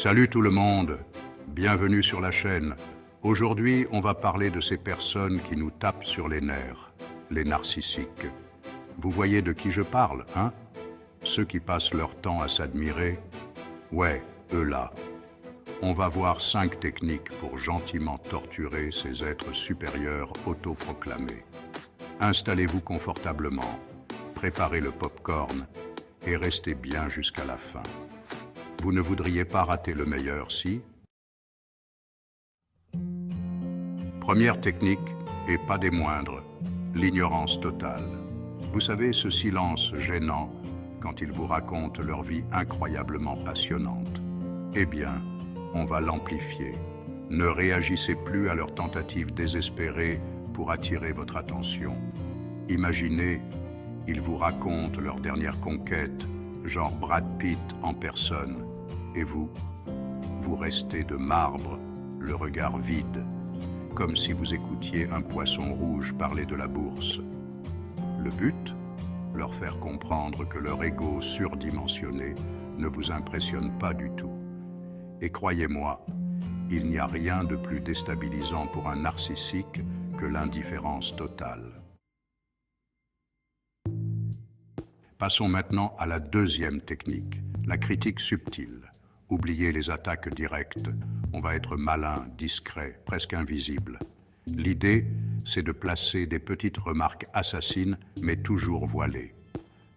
Salut tout le monde, bienvenue sur la chaîne. Aujourd'hui, on va parler de ces personnes qui nous tapent sur les nerfs, les narcissiques. Vous voyez de qui je parle, hein? Ceux qui passent leur temps à s'admirer. Ouais, eux là. On va voir 5 techniques pour gentiment torturer ces êtres supérieurs autoproclamés. Installez-vous confortablement, préparez le popcorn et restez bien jusqu'à la fin. Vous ne voudriez pas rater le meilleur si? Première technique, et pas des moindres, l'ignorance totale. Vous savez, ce silence gênant quand ils vous racontent leur vie incroyablement passionnante. Eh bien, on va l'amplifier. Ne réagissez plus à leurs tentatives désespérées pour attirer votre attention. Imaginez, ils vous racontent leur dernière conquête, genre Brad Pitt en personne. Et vous restez de marbre, le regard vide, comme si vous écoutiez un poisson rouge parler de la bourse. Le but? Leur faire comprendre que leur ego surdimensionné ne vous impressionne pas du tout. Et croyez-moi, il n'y a rien de plus déstabilisant pour un narcissique que l'indifférence totale. Passons maintenant à la deuxième technique, la critique subtile. Oubliez les attaques directes, on va être malin, discret, presque invisible. L'idée, c'est de placer des petites remarques assassines, mais toujours voilées.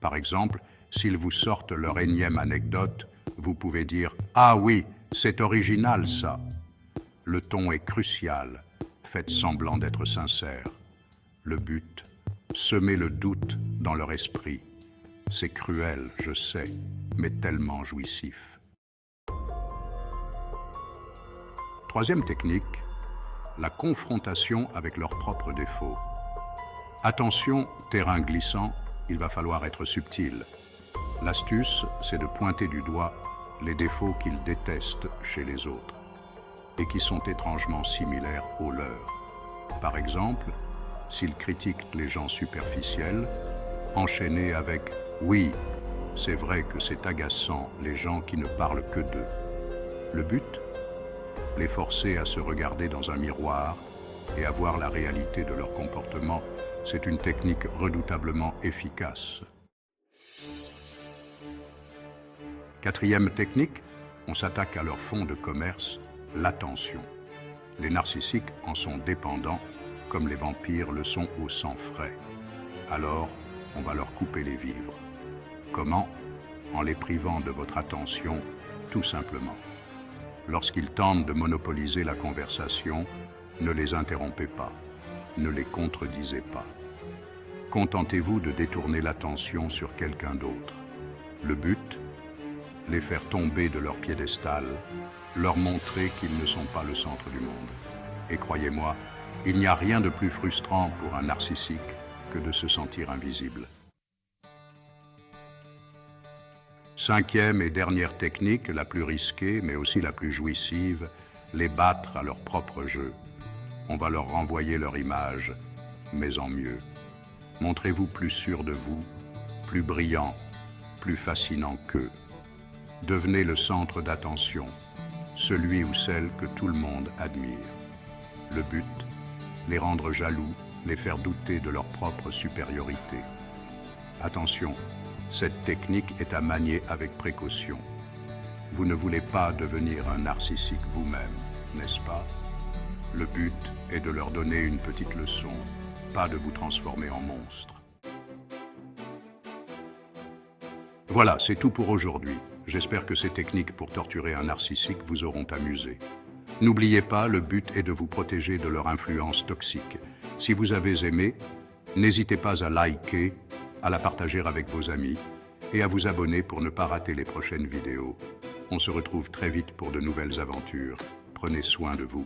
Par exemple, s'ils vous sortent leur énième anecdote, vous pouvez dire « Ah oui, c'est original ça !» Le ton est crucial, faites semblant d'être sincère. Le but, semer le doute dans leur esprit. C'est cruel, je sais, mais tellement jouissif. Troisième technique, la confrontation avec leurs propres défauts. Attention, terrain glissant, il va falloir être subtil. L'astuce, c'est de pointer du doigt les défauts qu'ils détestent chez les autres et qui sont étrangement similaires aux leurs. Par exemple, s'ils critiquent les gens superficiels, enchaînez avec « Oui, c'est vrai que c'est agaçant les gens qui ne parlent que d'eux ». Le but? Les forcer à se regarder dans un miroir et à voir la réalité de leur comportement, c'est une technique redoutablement efficace. Quatrième technique, on s'attaque à leur fonds de commerce, l'attention. Les narcissiques en sont dépendants, comme les vampires le sont au sang frais. Alors, on va leur couper les vivres. Comment? En les privant de votre attention, tout simplement. Lorsqu'ils tentent de monopoliser la conversation, ne les interrompez pas, ne les contredisez pas. Contentez-vous de détourner l'attention sur quelqu'un d'autre. Le but? Les faire tomber de leur piédestal, leur montrer qu'ils ne sont pas le centre du monde. Et croyez-moi, il n'y a rien de plus frustrant pour un narcissique que de se sentir invisible. Cinquième et dernière technique, la plus risquée, mais aussi la plus jouissive, les battre à leur propre jeu. On va leur renvoyer leur image, mais en mieux. Montrez-vous plus sûr de vous, plus brillant, plus fascinant qu'eux. Devenez le centre d'attention, celui ou celle que tout le monde admire. Le but? Les rendre jaloux, les faire douter de leur propre supériorité. Attention, cette technique est à manier avec précaution. Vous ne voulez pas devenir un narcissique vous-même, n'est-ce pas? Le but est de leur donner une petite leçon, pas de vous transformer en monstre. Voilà, c'est tout pour aujourd'hui. J'espère que ces techniques pour torturer un narcissique vous auront amusé. N'oubliez pas, le but est de vous protéger de leur influence toxique. Si vous avez aimé, n'hésitez pas à liker, à la partager avec vos amis et à vous abonner pour ne pas rater les prochaines vidéos. On se retrouve très vite pour de nouvelles aventures. Prenez soin de vous.